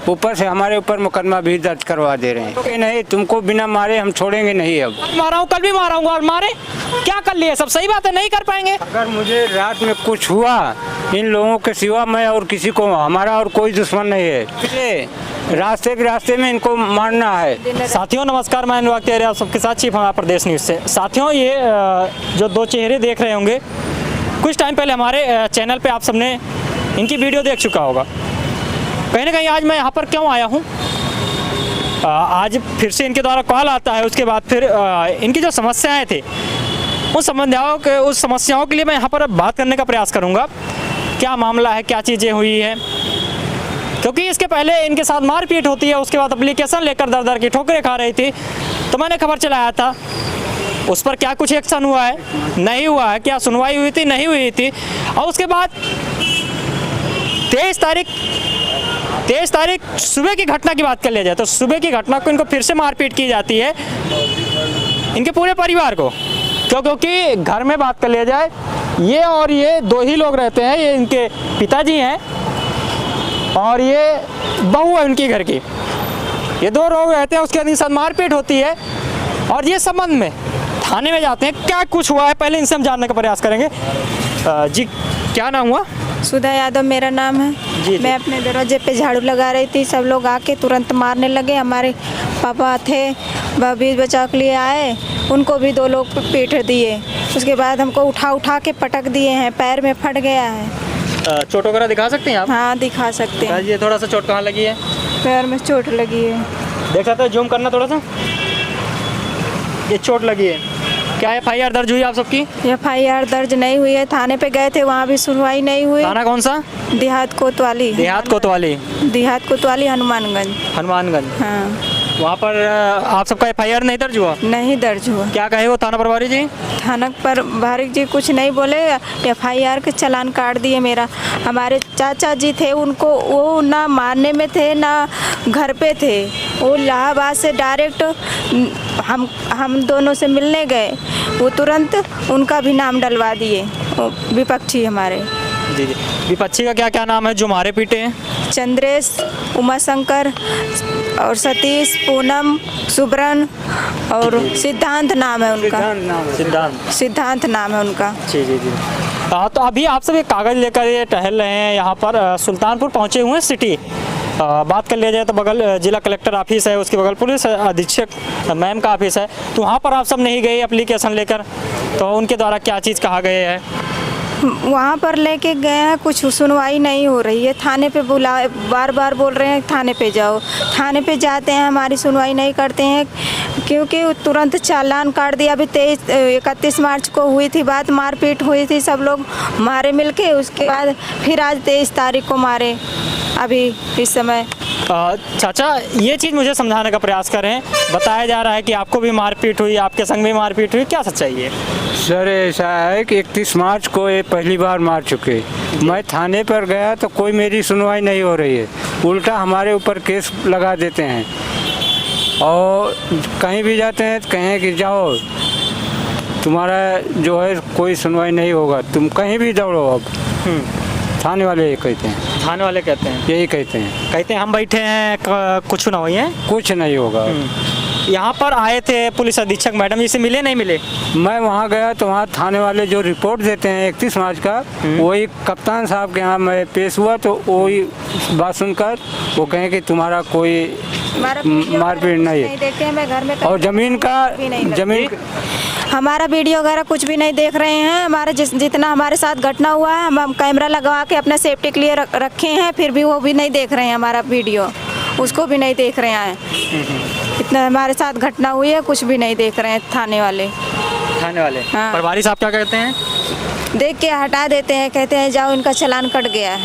ऊपर से हमारे ऊपर मुकदमा भी दर्ज करवा दे रहे हैं कि नहीं तुमको बिना मारे हम छोड़ेंगे नहीं। अब मारा हूँ, कल भी मारा हूँ और मारे क्या कर लिए? सब सही बात है, नहीं कर पाएंगे। अगर मुझे रात में कुछ हुआ इन लोगों के सिवा मैं और किसी को, हमारा और कोई दुश्मन नहीं है, इसलिए रास्ते में इनको मारना है। साथियों नमस्कार, मैं अनुराग तिवारी आप सबके साथ चीफ हमारा प्रदेश न्यूज़ से। साथियों ये जो दो चेहरे देख रहे होंगे, कुछ टाइम पहले हमारे चैनल पे आप सबने इनकी वीडियो देख चुका होगा। कहीं ना कहीं आज मैं यहाँ पर क्यों आया हूँ, आज फिर से इनके द्वारा कॉल आता है, उसके बाद फिर इनकी जो समस्याएं थी उस समस्याओं के लिए मैं यहाँ पर बात करने का प्रयास करूँगा। क्या मामला है, क्या चीज़ें हुई है, क्योंकि इसके पहले इनके साथ मारपीट होती है, उसके बाद एप्लीकेशन लेकर दर की ठोकरें खा रही थी, तो मैंने खबर चलाया था। उस पर क्या कुछ एक्शन हुआ है, नहीं हुआ है, क्या सुनवाई हुई थी, नहीं हुई थी। और उसके बाद 23 तारीख सुबह की घटना की बात कर लिया जाए तो सुबह की घटना को इनको फिर से मारपीट की जाती है, इनके पूरे परिवार को। क्योंकि घर में बात कर लिया जाए, ये दो ही लोग रहते हैं, ये इनके पिताजी हैं और ये बहू है उनकी घर की, ये दो लोग रहते हैं। उसके बाद इनके साथ मारपीट होती है और ये संबंध में थाने में जाते हैं। क्या कुछ हुआ है पहले इनसे हम जानने का प्रयास करेंगे। जी क्या नाम हुआ? सुधा यादव मेरा नाम है। जी। मैं अपने दरवाजे पे झाड़ू लगा रही थी, सब लोग आके तुरंत मारने लगे। हमारे पापा थे, बीच बचाव के लिए आए, उनको भी दो लोग पीट दिए। उसके बाद हमको उठा के पटक दिए हैं, पैर में फट गया है। चोट वगैरह दिखा सकते हैं आप? हाँ दिखा सकते हैं। ये थोड़ा सा चोट कहाँ लगी है? पैर में चोट लगी है। देख सकते हैं, जूम करना थोड़ा सा, ये चोट लगी है। क्या FIR दर्ज हुई आप सबकी? FIR दर्ज नहीं हुई है, थाने पे गए थे, वहाँ भी सुनवाई नहीं हुई। थाना कौन सा? देहात कोतवाली हनुमानगंज। हाँ। वहाँ पर आप सबका FIR नहीं दर्ज हुआ? नहीं दर्ज हुआ। क्या कहे वो थाना प्रभारी जी? थाना पर भारी जी कुछ नहीं बोले, FIR के चालान काट दिए मेरा। हमारे चाचा जी थे, उनको वो ना मारने में थे ना घर पे थे, वो इलाहाबाद से डायरेक्ट हम दोनों से मिलने गए, वो तुरंत उनका भी नाम डलवा दिए, विपक्षी हमारे। जी। विपक्षी का क्या नाम है जो मारे पीटे हैं? चंद्रेश, उमाशंकर और सतीश, पूनम, सुब्रन और सिद्धांत नाम है उनका। सिद्धांत नाम है उनका। जी। तो अभी आप सब एक कागज़ लेकर ये टहल रहे हैं, यहाँ पर सुल्तानपुर पहुँचे हुए हैं सिटी। बात कर लिया जाए तो बगल जिला कलेक्टर ऑफिस है, उसके बगल पुलिस अधीक्षक मैम का ऑफिस है। तो वहाँ पर आप सब नहीं गए एप्लीकेशन लेकर, तो उनके द्वारा क्या चीज़ कहा गया है? वहाँ पर लेके गए हैं, कुछ सुनवाई नहीं हो रही है। थाने पे बार बोल रहे हैं थाने पे जाओ, थाने पे जाते हैं, हमारी सुनवाई नहीं करते हैं, क्योंकि तुरंत चालान काट दिया। अभी 31 मार्च को हुई थी बात, मारपीट हुई थी, सब लोग मारे मिलके। उसके बाद फिर आज 23 तारीख को मारे। अभी इस समय चाचा ये चीज़ मुझे समझाने का प्रयास करें। बताया जा रहा है कि आपको भी मारपीट हुई, आपके संग भी मारपीट हुई, क्या सच्चाई है? सर ऐसा है कि 31 मार्च को ये पहली बार मार चुके। मैं थाने पर गया तो कोई मेरी सुनवाई नहीं हो रही है, उल्टा हमारे ऊपर केस लगा देते हैं और कहीं भी जाते हैं तो कहें कि जाओ तुम्हारा जो है कोई सुनवाई नहीं होगा, तुम कहीं भी दौड़ो। अब थाने वाले ये कहते हैं, थाने वाले कहते हैं, यही कहते हैं हम बैठे हैं, कुछ ना हुई है, कुछ नहीं होगा। यहाँ पर आए थे पुलिस अधीक्षक मैडम जी से, मिले नहीं मिले? मैं वहाँ गया तो वहाँ थाने वाले जो रिपोर्ट देते हैं 31 मार्च का, वही कप्तान साहब के यहाँ मैं पेश हुआ तो वही बात सुनकर वो कहें कि तुम्हारा कोई मारपीट नहीं है। देखते हैं, मैं घर में और जमीन हमारा वीडियो वगैरह कुछ भी नहीं देख रहे हैं। हमारे जितना हमारे साथ घटना हुआ है, हम कैमरा लगवा के अपने सेफ्टी के लिए रखे हैं, फिर भी वो भी नहीं देख रहे हैं हमारा वीडियो, उसको भी नहीं देख रहे हैं। इतना हमारे साथ घटना हुई है, कुछ भी नहीं देख रहे हैं थाने वाले। हाँ। प्रभारी साहब क्या कहते हैं? देख के हटा देते हैं, कहते हैं जाओ इनका चालान कट गया है।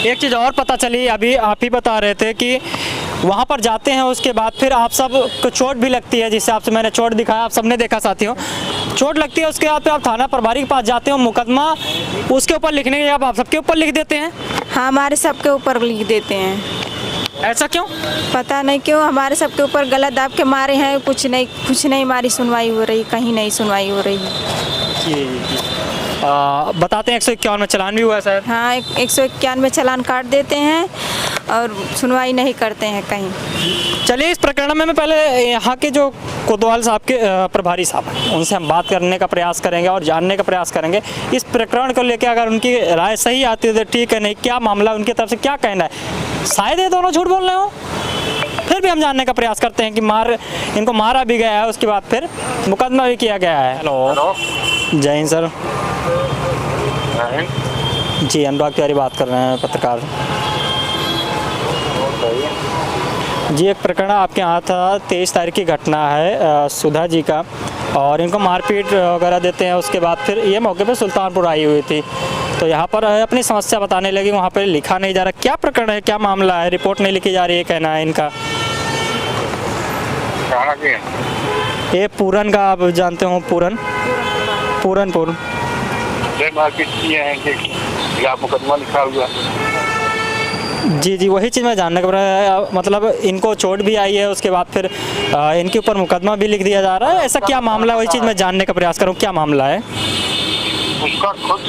एक चीज़ और पता चली, अभी आप ही बता रहे थे कि वहाँ पर जाते हैं, उसके बाद फिर आप सब को चोट भी लगती है, जिससे आपसे मैंने चोट दिखाया, आप सबने देखा साथियों, चोट लगती है। उसके बाद फिर आप थाना प्रभारी के पास जाते हो, मुकदमा उसके ऊपर लिखने के आप सबके ऊपर लिख देते हैं? हाँ, हमारे सबके ऊपर लिख देते हैं। ऐसा क्यों? पता नहीं क्यों, हमारे सबके ऊपर गलत दाब के मारे हैं। कुछ नहीं हमारी सुनवाई हो रही, कहीं नहीं सुनवाई हो रही। जी। बताते हैं 151 में चालान भी हुआ है शायद। हाँ 191 चालान काट देते हैं और सुनवाई नहीं करते हैं कहीं। चलिए इस प्रकरण में मैं पहले यहाँ के जो कोतवाल साहब के प्रभारी साहब हैं उनसे हम बात करने का प्रयास करेंगे और जानने का प्रयास करेंगे इस प्रकरण को लेकर। अगर उनकी राय सही आती है तो ठीक है, नहीं क्या मामला उनकी तरफ से क्या कहना है। शायद ये दोनों झूठ बोल रहे हो, फिर भी हम जानने का प्रयास करते हैं कि इनको मारा भी गया है, उसके बाद फिर मुकदमा भी किया गया है। हेलो, जय हिंद सर। जी अनुराग तिवारी बात कर रहे हैं, पत्रकार। जी एक प्रकरण आपके यहाँ था, 23 तारीख की घटना है सुधा जी का, और इनको मारपीट वगैरह देते हैं। उसके बाद फिर ये मौके पर सुल्तानपुर आई हुई थी, तो यहाँ पर अपनी समस्या बताने लगी। वहाँ पर लिखा नहीं जा रहा, क्या प्रकरण है, क्या मामला है, रिपोर्ट नहीं लिखी जा रही है, कहना है इनका। ये पूरन का, आप जानते हो पूरनपुर मार्केट किए हैं कि आप मुकदमा लिखा हुआ। जी वही चीज़ मैं जानने का, मतलब इनको चोट भी आई है, उसके बाद फिर इनके ऊपर मुकदमा भी लिख दिया जा रहा है, ऐसा क्या मामला है, वही चीज़ मैं जानने का प्रयास करूँ, क्या मामला है। उसका खुद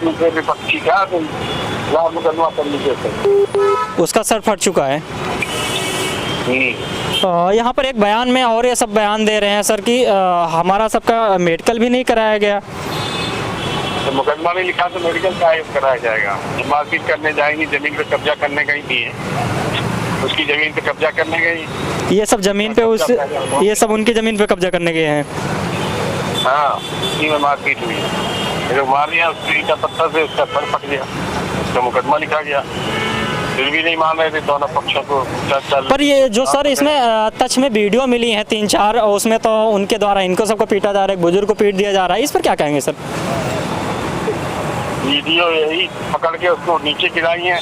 दूसरे विपक्षी का मुकदमा कर लीजिए। उसका सर फट चुका है। यहाँ पर एक बयान में और ये सब बयान दे रहे हैं सर कि हमारा सबका मेडिकल भी नहीं कराया गया। तो मुकदमा नहीं लिखा तो मेडिकल का कराया जाएगा। मारपीट करने जाएंगी, जमीन पे कब्जा करने गई थी, उसकी जमीन पे कब्जा करने गई। ये सब जमीन पे ये सब उनकी जमीन पे कब्जा करने गए हैं। हाँ, इसी में मारपीट हुई, जो मार दिया उसकी ईटा पत्थर से उसका सर फट गया, उसका मुकदमा लिखा गया। फिर भी नहीं मान रहे थे दोनों पक्षों को। पर ये जो सर इसमें टच में वीडियो मिली है 3-4, उसमें तो उनके द्वारा इनको सबको पीटा जा रहा है, एक बुजुर्ग को पीट दिया जा रहा है, इस पर क्या कहेंगे सर। वीडियो यही पकड़ के उसको नीचे गिराई है,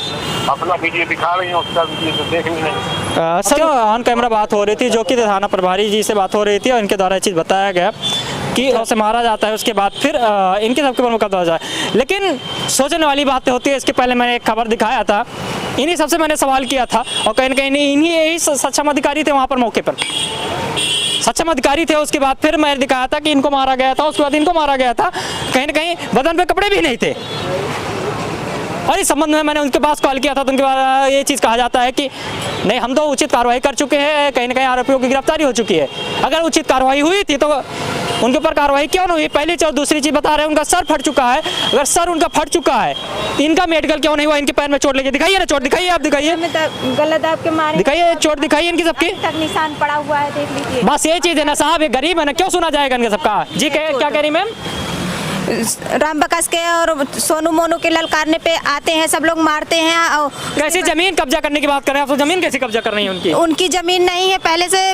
अपना वीडियो दिखा रही है, उसका वीडियो तो देख नहीं रहे। सर ऑन कैमरा बात हो रही थी, जो कि थाना प्रभारी जी से बात हो रही थी, और इनके द्वारा ये चीज़ बताया गया कि उसे मारा जाता है, उसके बाद फिर इनके सबके ऊपर मुकदमा हो जाए। लेकिन सोचने वाली बातें होती है। इसके पहले मैंने एक खबर दिखाया था, इन्हीं सबसे मैंने सवाल किया था, और कहीं ना कहीं इन्हीं यही सक्षम अधिकारी थे वहाँ पर मौके पर, सक्षम अधिकारी थे। उसके बाद फिर मैंने दिखाया था कि इनको मारा गया था, उसके बाद इनको मारा गया था, कहीं ना कहीं बदन पे कपड़े भी नहीं थे। और इस संबंध में मैंने उनके पास कॉल किया था, तो उनके बाद ये चीज़ कहा जाता है कि नहीं, हम तो उचित कार्रवाई कर चुके हैं, कहीं ना कहीं आरोपियों की गिरफ्तारी हो चुकी है। अगर उचित कार्रवाई हुई थी तो उनके ऊपर कार्रवाई क्यों नहीं हुई, पहली चीज़। दूसरी चीज़ बता रहे हैं, उनका सर फट चुका है। अगर सर उनका फट चुका है, इनका मेडिकल क्यों नहीं हुआ, इनके पैर में चोट लगी, दिखाइए ना चोट, दिखाइए, आप दिखाइए, गलत आपके मारे, दिखाइए चोट, दिखाइए इनकी सबकी, तक निशान पड़ा हुआ है, देख लीजिए। बस ये चीज़ है ना साहब, ये गरीब है ना, क्यों सुना जाएगा इनके सबका। जी क्या कह रही मैम। राम बकास के और सोनू मोनू के ललकारने पे आते हैं, सब लोग मारते हैं। और कैसी जमीन कब्जा करने की बात कर रहे हैं आप, तो जमीन कैसी कब्जा कर रही है उनकी। उनकी जमीन नहीं है, पहले से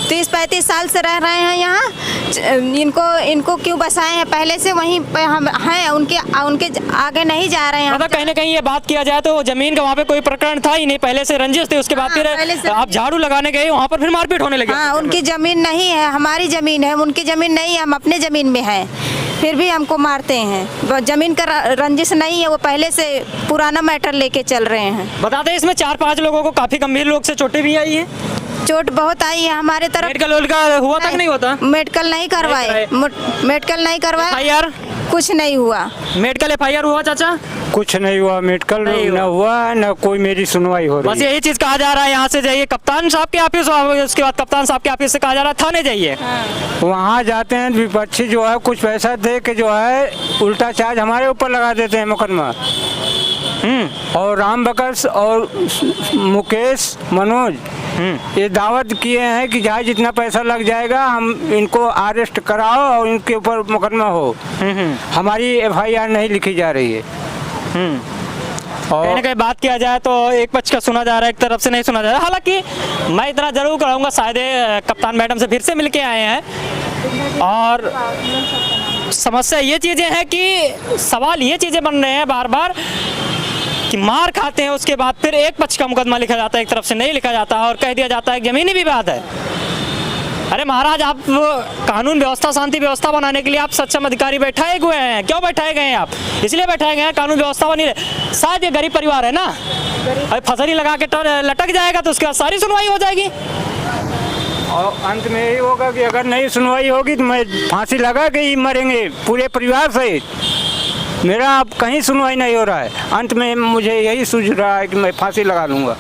30-35 साल से रह रहे हैं यहाँ। इनको क्यों बसाए हैं, पहले से वहीं पे हम हैं, उनके आगे नहीं जा रहे हैं। मतलब कहीं ना कहीं ये बात किया जाए तो जमीन का वहाँ पे कोई प्रकरण था ही नहीं, पहले से रंजिश थे। उसके बाद फिर आप झाड़ू लगाने गए, वहाँ पर फिर मारपीट होने लगी। हाँ, उनकी जमीन नहीं है, हमारी जमीन है, उनकी जमीन नहीं है, हम अपने जमीन में हैं, फिर भी हमको मारते हैं। जमीन का रंजिश नहीं है, वो पहले से पुराना मैटर लेके चल रहे हैं। बताते हैं इसमें 4-5 लोगों को काफी गंभीर लोग से चोटें भी आई हैं। चोट बहुत आई है हमारे तरफ। मेडिकल हुआ तक नहीं होता, मेडिकल नहीं करवाए, मेडिकल नहीं करवाए, FIR कुछ नहीं हुआ। मेडिकल FIR हुआ चाचा, कुछ नहीं हुआ, मेडिकल नहीं न हुआ, न कोई मेरी सुनवाई हो रही बस यही चीज कहा जा रहा है। यहाँ से जाइए कप्तान साहब के ऑफिस, उसके बाद कप्तान साहब के ऑफिस से कहा जा रहा है थाने जाइए। वहाँ जाते हैं, विपक्षी जो है कुछ पैसा दे के जो है उल्टा चार्ज हमारे ऊपर लगा देते हैं मुकदमा। और राम बकस और मुकेश मनोज ये दावत किए हैं कि चाहे जितना पैसा लग जाएगा हम इनको अरेस्ट कराओ और इनके ऊपर मुकदमा हो। हमारी FIR नहीं लिखी जा रही है। कहीं ना कहीं बात किया जाए तो एक पक्ष का सुना जा रहा है, एक तरफ से नहीं सुना जा रहा है। हालांकि मैं इतना जरूर कराऊंगा, शायद कप्तान मैडम से फिर से मिलके आए हैं, और समस्या ये चीज़ें हैं कि सवाल ये चीज़ें बन रहे हैं बार बार कि मार खाते हैं, उसके बाद फिर एक पक्ष का मुकदमा लिखा जाता है, एक तरफ से नहीं लिखा जाता, और कह दिया जाता है जमीनी विवाद है। अरे महाराज, आप कानून व्यवस्था, शांति व्यवस्था बनाने के लिए आप सक्षम अधिकारी बैठाए हुए हैं। क्यों बैठाए गए हैं आप? इसलिए बैठाए गए हैं कानून व्यवस्था बनी रहे। शायद ये गरीब परिवार है ना, अरे फसरी लगा के लटक जाएगा तो उसके बाद सारी सुनवाई हो जाएगी, और अंत में यही होगा कि अगर नहीं सुनवाई होगी तो मैं फांसी लगा के ही मरेंगे पूरे परिवार से। मेरा अब कहीं सुनवाई नहीं हो रहा है। अंत में मुझे यही सूझ रहा है कि मैं फांसी लगा लूँगा।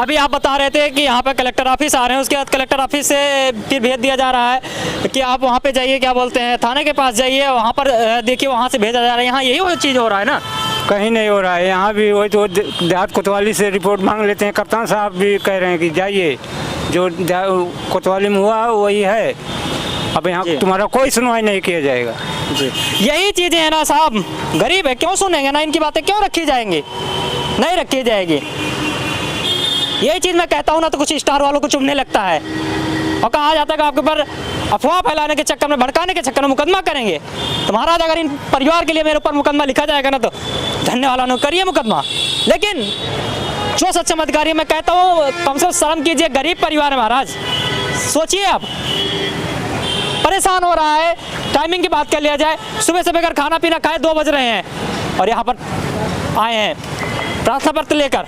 अभी आप बता रहे थे कि यहाँ पे कलेक्टर ऑफिस आ रहे हैं, उसके बाद कलेक्टर ऑफिस से फिर भेज दिया जा रहा है कि आप वहाँ पे जाइए, क्या बोलते हैं, थाने के पास जाइए, वहाँ पर देखिए, वहाँ से भेजा जा रहा है। यहाँ यही वो चीज़ हो रहा है ना? कहीं नहीं हो रहा है। यहाँ भी वही तो देहात कोतवाली से रिपोर्ट मांग लेते हैं। कप्तान साहब भी कह रहे हैं कि जाइए, जो कोतवाली में हुआ वही है। अब यहाँ तुम्हारा कोई सुनवाई नहीं किया जाएगा। जी, यही चीज़ें हैं ना साहब, गरीब है, क्यों सुनेंगे ना, इनकी बातें क्यों रखी जाएंगी? नहीं रखी जाएगी। यही चीज़ मैं कहता हूँ ना, तो कुछ स्टार वालों को चुभने लगता है और कहा जाता है कि आपके ऊपर अफवाह फैलाने के चक्कर में, भड़काने के चक्कर में मुकदमा करेंगे। तो महाराज, अगर इन परिवार के लिए मेरे ऊपर मुकदमा लिखा जाएगा ना, तो धन्यवाद वालों करिए मुकदमा। लेकिन जो सक्षम अधिकारी, मैं कहता हूँ कम से कम शर्म कीजिए, गरीब परिवार है महाराज। सोचिए आप, परेशान हो रहा है। टाइमिंग की बात कर लिया जाए, सुबह से बगैर खाना पीना खाए 2 बज रहे हैं और यहाँ पर आए हैं प्रार्थना पत्र लेकर,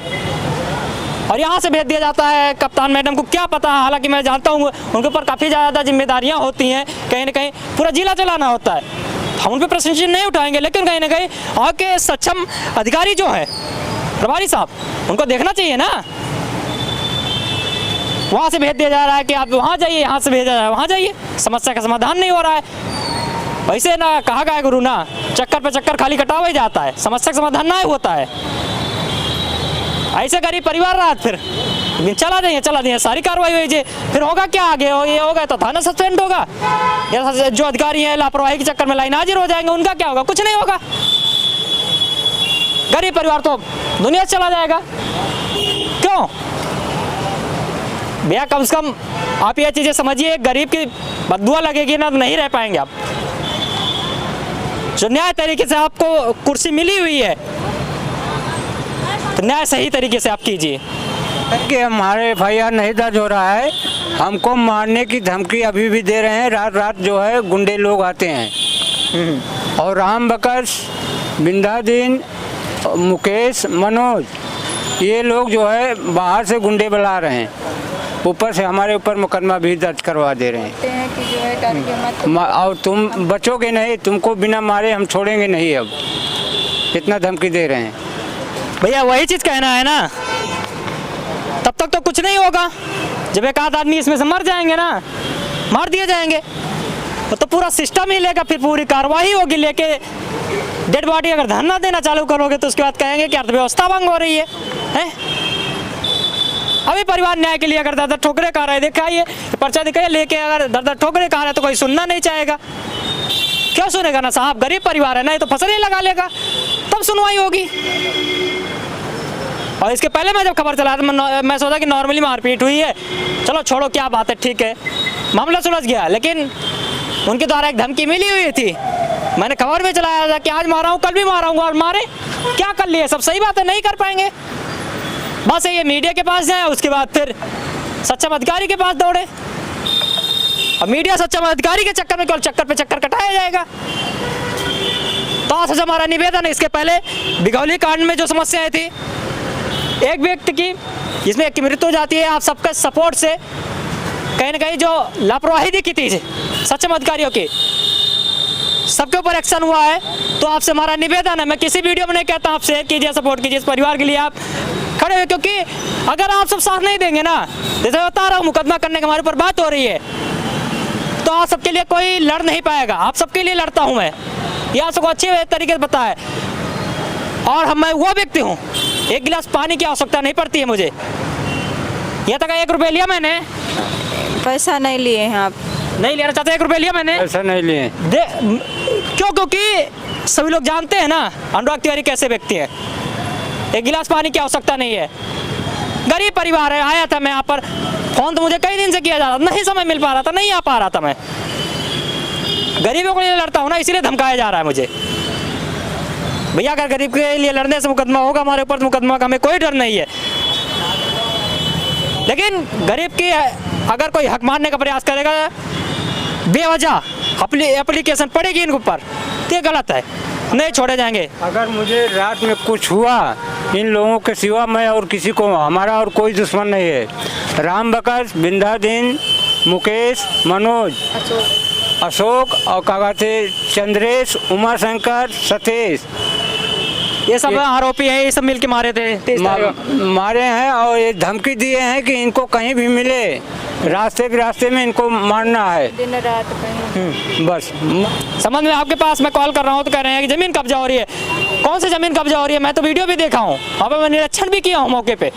और यहाँ से भेज दिया जाता है। कप्तान मैडम को क्या पता, हालांकि मैं जानता हूँ उनके ऊपर काफ़ी ज़्यादा जिम्मेदारियाँ होती हैं, कहीं ना कहीं पूरा जिला चलाना होता है। हम उन पर प्रश्न नहीं उठाएंगे, लेकिन कहीं ना कहीं आपके सक्षम अधिकारी जो है, प्रभारी साहब, उनको देखना चाहिए ना। वहाँ से भेज दिया जा रहा है कि आप वहाँ जाइए, यहाँ से भेजा जा रहा है वहाँ जाइए, समस्या का समाधान नहीं हो रहा है। वैसे ना कहा गया गुरु ना, चक्कर पे चक्कर खाली कटावा ही जाता है, समस्या का समाधान ना होता है। ऐसे गरीब परिवार रहा, फिर चला देंगे सारी कार्रवाई हुई जी, फिर होगा क्या आगे? ये होगा तो थाना सस्पेंड होगा, या जो अधिकारी हैं लापरवाही के चक्कर में लाइन हाजिर हो जाएंगे, उनका क्या होगा? कुछ नहीं होगा। गरीब परिवार तो दुनिया से चला जाएगा। क्यों भैया? कम से कम आप ये चीज़ें समझिए, गरीब की बददुआ लगेगी ना, तो नहीं रह पाएंगे आप। जो न्याय तरीके से आपको कुर्सी मिली हुई है, तो न्याय सही तरीके से आप कीजिए। कि हमारे FIR नहीं दर्ज हो रहा है, हमको मारने की धमकी अभी भी दे रहे हैं। रात रात जो है गुंडे लोग आते हैं, और राम बकस, बिंदादीन, मुकेश, मनोज, ये लोग जो है बाहर से गुंडे बुला रहे हैं, ऊपर से हमारे ऊपर मुकदमा भी दर्ज करवा दे रहे हैं कि जो है डर के मत, और तुम बचोगे नहीं, तुमको बिना मारे हम छोड़ेंगे नहीं। अब इतना धमकी दे रहे हैं। भैया वही चीज़ कहना है ना, तब तक तो कुछ नहीं होगा। जब एक आध आदमी इसमें से मर जाएंगे ना, मार दिए जाएंगे, तो पूरा सिस्टम ही लेगा, फिर पूरी कार्रवाई होगी। लेके डेड बॉडी अगर धरना देना चालू करोगे, तो उसके बाद कहेंगे कि अर्थव्यवस्था भंग हो रही है? अभी परिवार न्याय के लिए अगर दर दर ठोकरे खा रहे हैं, दिखाइए पर्चा दिखाइए लेके, अगर दर दर ठोकरे खा रहे हैं तो कोई सुनना नहीं चाहेगा। क्यों सुनेगा ना साहब? गरीब परिवार है ना, ये तो फसल ही लगा लेगा, तब सुनवाई होगी। और इसके पहले मैं जब खबर चला था, मैं सोचा कि नॉर्मली मारपीट हुई है, चलो छोड़ो क्या बात है, ठीक है, मामला सुलझ गया। लेकिन उनके द्वारा एक धमकी मिली हुई थी, मैंने खबर में चलाया था कि आज मारा हूँ, कल भी माराऊंगा, और मारे क्या कर लिए? सब सही बात है, नहीं कर पाएंगे। बस ये मीडिया के पास जाए, उसके बाद फिर सक्षम अधिकारी के पास दौड़े, और मीडिया सक्षम अधिकारी के चक्कर में केवल चक्कर पे चक्कर कटाया जाएगा। तो आज हमारा निवेदन है, इसके पहले बिघौली कांड में जो समस्याएं थी, एक व्यक्ति की जिसमें एक की मृत्यु हो जाती है, आप सबके सपोर्ट से कहीं ना कहीं जो लापरवाही दिखी थी सक्षम अधिकारियों की, सबके ऊपर एक्शन हुआ है। तो आपसे हमारा निवेदन है, मैं किसी वीडियो में नहीं कहता, आप शेयर कीजिए, सपोर्ट कीजिए, इस परिवार के लिए आप खड़े हुए, क्योंकि अगर आप सब साथ नहीं देंगे ना, जैसे बता रहा हूँ मुकदमा करने की हमारे ऊपर बात हो रही है, तो आप सबके लिए कोई लड़ नहीं पाएगा। आप सबके लिए लड़ता हूँ मैं, ये आप सबको अच्छे तरीके से पता है। और मैं वो व्यक्ति हूँ, एक गिलास पानी की आवश्यकता नहीं पड़ती है मुझे। यह तक 1 रुपये लिया मैंने, पैसा नहीं लिए हैं आप? नहीं लेना चाहते, 1 रुपये लिया मैंने, ऐसा नहीं लिए। क्यों? क्योंकि सभी लोग जानते हैं ना अनुराग तिवारी कैसे व्यक्ति है। एक गिलास पानी की आवश्यकता नहीं है, गरीब परिवार है। आया था मैं यहाँ पर, फोन तो मुझे कई दिन से किया जा रहा था, नहीं समय मिल पा रहा था, नहीं आ पा रहा था। मैं गरीबों के लिए लड़ता हूँ ना, इसीलिए धमकाया जा रहा है मुझे। भैया अगर गरीब के लिए लड़ने से मुकदमा होगा हमारे ऊपर, मुकदमा का हमें कोई डर नहीं है। लेकिन गरीब की अगर कोई हक मारने का प्रयास करेगा, बेवजह एप्लीकेशन पड़ेगी इनके ऊपर, तो ये गलत है, नहीं छोड़े जाएंगे। अगर मुझे रात में कुछ हुआ, इन लोगों के सिवा मैं और किसी को, हमारा और कोई दुश्मन नहीं है। राम बकस, बिंदादीन, मुकेश, मनोज, अशोक और क्या कहते चंद्रेश, उमाशंकर, सतीश, ये सब आरोपी हैं, ये सब मिलके मारे थे 23 तारीख को। मारे हैं और ये धमकी दिए हैं कि इनको कहीं भी मिले रास्ते में इनको मारना है, दिन रात कहीं। बस। समझ में आपके पास मैं कॉल कर रहा हूँ तो कह रहे हैं कि जमीन कब्जा हो रही है। कौन सी जमीन कब्जा हो रही है? मैं तो वीडियो भी देखा हूँ, वहाँ पे मैं निरीक्षण भी किया हूँ मौके पे।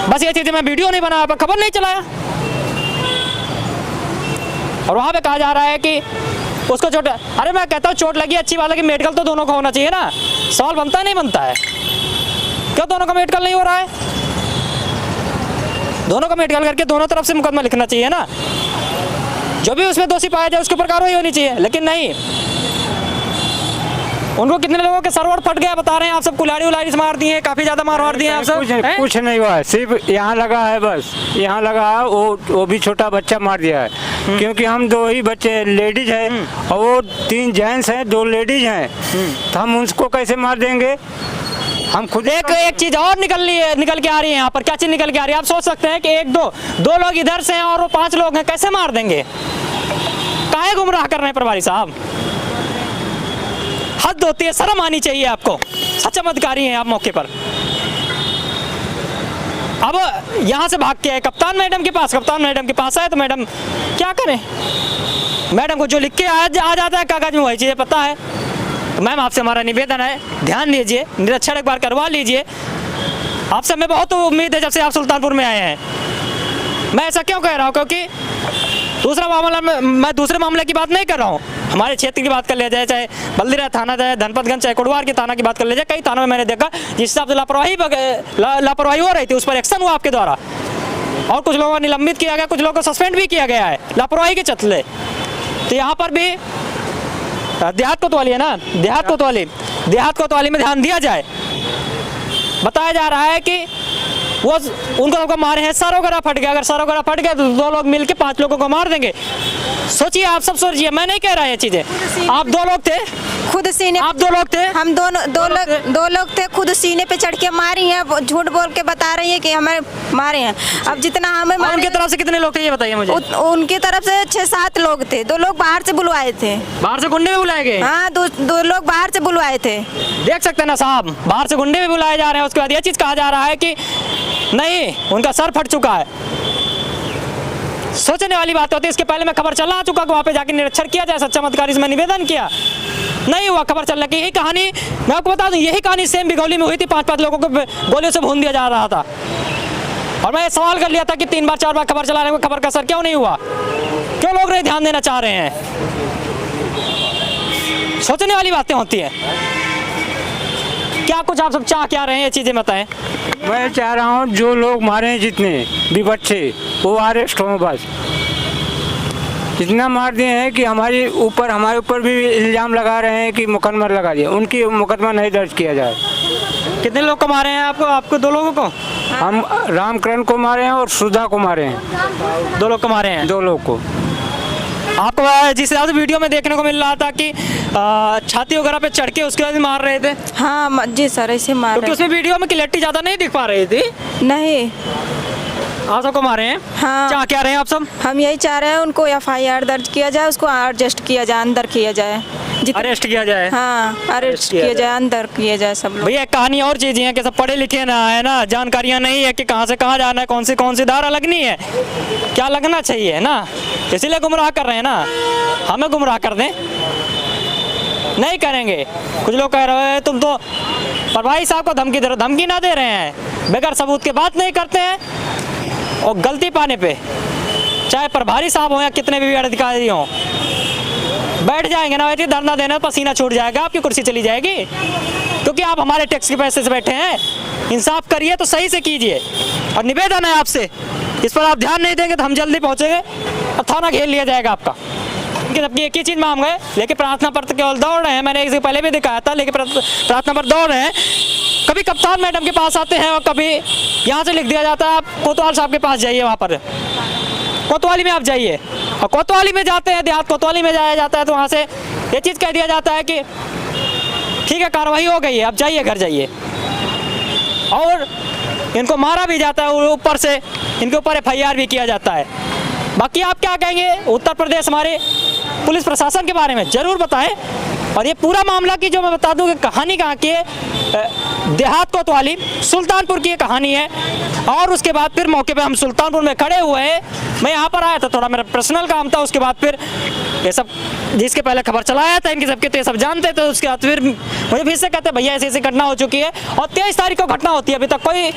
बस ये चीज़ें मैं वीडियो नहीं बनाया, पर खबर नहीं चलाया। और वहाँ पे कहा जा रहा है कि उसको चोट, अरे मैं कहता हूँ चोट लगी अच्छी बात है कि मेडिकल तो दोनों का होना चाहिए ना। सवाल बनता है नहीं बनता है? क्यों दोनों का मेडिकल नहीं हो रहा है? दोनों का मेडिकल करके दोनों तरफ से मुकदमा लिखना चाहिए ना। जो भी उसमें दोषी पाया जाए उसके ऊपर कार्रवाई होनी चाहिए, लेकिन नहीं। उनको कितने लोगों के सरवर फट गया बता रहे हैं आप सब, कुल्हाड़ी उलाड़ी से मार दिए हैं, काफी ज्यादा मार दिए हैं आप सब। कुछ नहीं हुआ है, सिर्फ यहाँ लगा है, बस यहाँ लगा है। वो भी छोटा बच्चा मार दिया है, क्योंकि हम 2 ही बच्चे लेडीज हैं और वो 3 जेंट्स हैं, 2 लेडीज हैं, तो हम उनको कैसे मार देंगे? हम खुद एक चीज और निकल के आ रही है यहाँ पर। क्या चीज निकल के आ रही है? आप सोच सकते हैं कि 1-2 लोग इधर से हैं और वो 5 लोग हैं, कैसे मार देंगे? काहे गुमराह कर रहे हैं प्रभारी साहब? हद होती है, शर्म आनी चाहिए आपको। सच्चा अधिकारी हैं आप मौके पर। अब यहाँ से भाग के आए कप्तान मैडम के पास, कप्तान मैडम के पास आए तो मैडम क्या करें? मैडम को जो लिख के आ जाता है कागज में वही चीज़ें पता है। तो मैम आपसे हमारा निवेदन है, ध्यान दीजिए, निरीक्षण एक बार करवा लीजिए। आपसे हमें बहुत उम्मीद है जब से आप सुल्तानपुर में आए हैं। मैं ऐसा क्यों कह रहा हूँ? क्योंकि दूसरा मामला मैं दूसरे मामले की बात नहीं कर रहा हूँ, हमारे क्षेत्र की बात कर लिया जाए, चाहे बल्दीराय थाना, चाहे धनपतगंज, चाहे कुड़वार की थाना की बात कर लिया जाए। कई थानों में मैंने देखा जिस हिसाब से लापरवाही हो रही थी, उस पर एक्शन हुआ आपके द्वारा, और कुछ लोगों को निलंबित किया गया, कुछ लोगों को सस्पेंड भी किया गया है लापरवाही के चलते। तो यहाँ पर भी देहात कोतवाली है ना, देहात कोतवाली में ध्यान दिया जाए। बताया जा रहा है कि वो उनको लोग मारे हैं, सर वगैरह फट गया। अगर सर वगैरह फट गया तो 2 लोग मिलके 5 लोगों को मार देंगे। सोचिए, आप सब सोचिए, मैं नहीं कह रहा ये चीजें। आप 2 लोग थे, खुद सीने, आप 2 लोग थे, हम दो लोग थे, खुद सीने पे चढ़ के मारी हैं। वो झूठ बोल के बता रही है कि हमें मारे हैं। अब जितना हमें मारे, उनकी तरफ से कितने लोग थे ये बताइए मुझे? उनकी तरफ से 6-7 लोग थे। 2 लोग बाहर से बुलवाए थे, बाहर से गुंडे भी बुलाए गए। हाँ, 2 लोग बाहर से बुलवाए थे। देख सकते हैं ना साहब, बाहर से गुंडे भी बुलाए जा रहे हैं। उसके बाद ये चीज कहा जा रहा है कि नहीं, उनका सर फट चुका है। सोचने वाली बात होती है। इसके पहले मैं खबर चला चुका कि वहाँ पे जाकर निरीक्षण किया जाए, सच्चा अधिकारी से मैं निवेदन किया, नहीं हुआ। खबर चलने की यही कहानी मैं आपको बता दूं, यही कहानी सेम बिगौली में हुई थी। 5-5 लोगों को गोलियों से भून दिया जा रहा था, और मैं ये सवाल कर लिया था कि 3 बार 4 बार खबर चलाने में खबर का असर क्यों नहीं हुआ? क्यों लोग नहीं ध्यान देना चाह रहे हैं? सोचने वाली बातें होती हैं। क्या कुछ आप सब चाह क्या रहे हैं, ये चीजें बताएं। मैं चाह रहा हूँ जो लोग मारे हैं, जितने भी बच्चे, वो अरेस्ट हों। बस इतना मार दिए हैं कि हमारे ऊपर भी इल्ज़ाम लगा रहे हैं कि मुकदमा लगा दिया, उनकी मुकदमा नहीं दर्ज किया जाए। कितने लोग को मारे हैं आपको 2 लोगों को? हम रामकरण को मारे हैं और सुधा को मारे हैं। 2 लोग को मारे हैं। 2 लोग को। आपको जिस हिसाब से वीडियो में देखने को मिल रहा था कि छाती वगैरह पे चढ़ के उसके बाद मार रहे थे। हाँ जी सर, ऐसे मार क्योंकि उसमें वीडियो में क्लैरिटी ज़्यादा नहीं दिख पा रही थी। नहीं, आप सबको मारे हैं। हाँ। चाह क्या रहे हैं आप सब? हम यही चाह रहे हैं उनको FIR दर्ज किया जाए, उसको एडजस्ट किया जाए, अंदर किया जाए, अरेस्ट किया जाए। हाँ, अरेस्ट किया जाए, अंदर किया जाए सब लोग। भैया कहानी और चीज़ें हैं कि सब पढ़े लिखे ना है ना, जानकारियाँ नहीं है कि कहाँ से कहाँ जाना है, कौन सी धारा लगनी है, क्या लगना चाहिए ना, इसीलिए गुमराह कर रहे हैं ना। हमें गुमराह कर दें, नहीं करेंगे। कुछ लोग कह रहे हैं तुम तो प्रभारी साहब को धमकी ना दे रहे हैं, बगैर सबूत के बात नहीं करते हैं, और गलती पाने पे चाहे प्रभारी साहब हो या कितने भी अधिकारी हों, बैठ जाएंगे ना, वैसे धरना देना, पसीना छूट जाएगा, आपकी कुर्सी चली जाएगी। क्योंकि आप हमारे टैक्स के पैसे से बैठे हैं। इंसाफ करिए तो सही से कीजिए, और निवेदन है आपसे, इस पर आप ध्यान नहीं देंगे तो हम जल्दी पहुंचेंगे और थाना घेर लिया जाएगा आपका। जबकि एक ही चीज़ में हम गए, लेकिन प्रार्थना पत्र केवल दौड़ रहे हैं। मैंने इससे पहले भी दिखाया था, लेकिन प्रार्थना पत्र दौड़ रहे हैं। कभी कप्तान मैडम के पास आते हैं और कभी यहाँ से लिख दिया जाता है आप कोतवाल साहब के पास जाइए, वहाँ पर कोतवाली में आप जाइए, और कोतवाली में जाते हैं, देहात कोतवाली में जाया जाता है, तो वहाँ से ये चीज़ कह दिया जाता है कि ठीक है कार्रवाई हो गई है, अब जाइए घर जाइए। और इनको मारा भी जाता है, ऊपर से इनके ऊपर FIR भी किया जाता है। बाकी आप क्या कहेंगे उत्तर प्रदेश हमारे पुलिस प्रशासन के बारे में ज़रूर बताएं। और ये पूरा मामला की जो मैं बता दूं कि कहानी कहाँ की है, देहात कोतवाली सुल्तानपुर की ये कहानी है। और उसके बाद फिर मौके पे हम सुल्तानपुर में खड़े हुए हैं। मैं यहाँ पर आया था, थोड़ा मेरा पर्सनल काम था। उसके बाद फिर ये सब जिसके पहले खबर चलाया था इनके सबके, तो ये सब जानते थे। उसके बाद फिर मुझे फिर से कहते भैया ऐसी ऐसी घटना हो चुकी है और 23 तारीख को घटना होती है, अभी तक कोई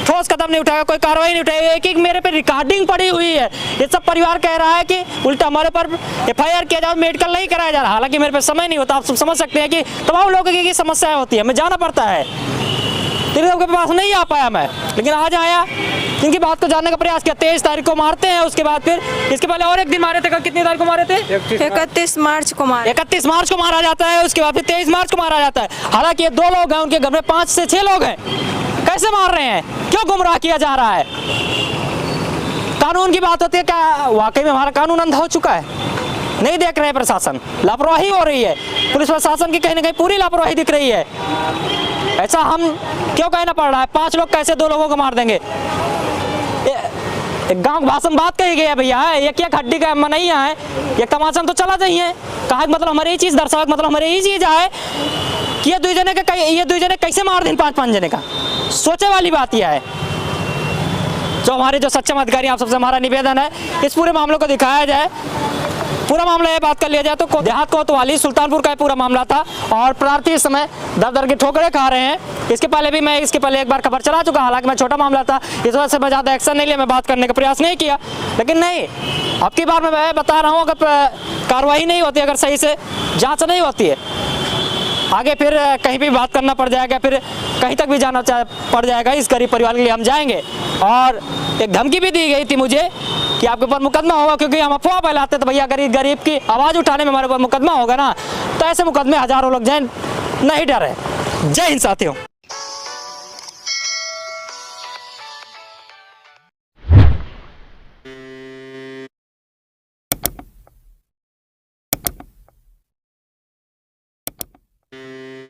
ठोस कदम नहीं उठाया, कोई कार्रवाई नहीं उठाई। एक मेरे पे रिकॉर्डिंग पड़ी हुई है। ये सब परिवार कह रहा है कि उल्टा हमारे पर FIR किया जाए, मेडिकल नहीं कराया जा रहा। हालांकि मेरे पे समय नहीं होता। आप सब समझ सकते हैं कि तमाम लोगों की समस्याएं होती है, मैं जाना पड़ता है। तेरे सबके पास नहीं आ पाया मैं, लेकिन आज आया, इनकी बात को जानने का प्रयास किया। 23 तारीख को मारते हैं, उसके बाद फिर इसके पहले और एक दिन मारे थे। कितनी तारीख को मारे थे? 31 मार्च को मारा। 31 मार्च को मारा जाता है, उसके बाद फिर 23 मार्च को मारा जाता है। हालांकि ये 2 लोग हैं, उनके घर में 5 से 6 लोग हैं। कैसे मार रहे हैं? क्यों गुमराह किया जा रहा है? कानून की बात होती है, क्या वाकई में हमारा कानून अंधा हो चुका है? नहीं देख रहे हैं प्रशासन, लापरवाही हो रही है। पुलिस प्रशासन की कहीं ना कहीं पूरी लापरवाही दिख रही है। ऐसा हम क्यों कहना पड़ रहा है? 5 लोग कैसे 2 लोगों को मार देंगे? एक गांव भाषा में बात कही गई है भैया, ये क्या खड्डी का मनैया है, ये तमाशा तो चला जाइए। कहा मतलब हमारे ये चीज़ दर्शाओ, मतलब हमारे ये चीज़ है कि ये 2 जने कैसे मार दें 5-5 जने का। सोचे वाली बात यह है। जो हमारे जो सक्षम अधिकारी आप सबसे हमारा निवेदन है, इस पूरे मामले को दिखाया जाए। पूरा मामला ये बात कर लिया जाए तो देहात कोतवाली सुल्तानपुर का पूरा मामला था और प्रार्थी इस समय दर की ठोकरें खा रहे हैं। इसके पहले एक बार खबर चला चुका, हालांकि मैं छोटा मामला था, इस वजह से मैं ज़्यादा एक्शन नहीं लिया, मैं बात करने का प्रयास नहीं किया। लेकिन नहीं, अब की बार मैं बता रहा हूँ, अगर कार्रवाई नहीं होती, अगर सही से जाँच नहीं होती है, आगे फिर कहीं भी बात करना पड़ जाएगा, फिर कहीं तक भी जाना पड़ जाएगा। इस गरीब परिवार के लिए हम जाएंगे। और एक धमकी भी दी गई थी मुझे कि आपके ऊपर मुकदमा होगा, क्योंकि हम अफवाह फैलाते तो भैया गरीब की आवाज़ उठाने में हमारे ऊपर मुकदमा होगा ना। तो ऐसे मुकदमे हज़ारों लोग नहीं डरे। जय हिंद साथियों।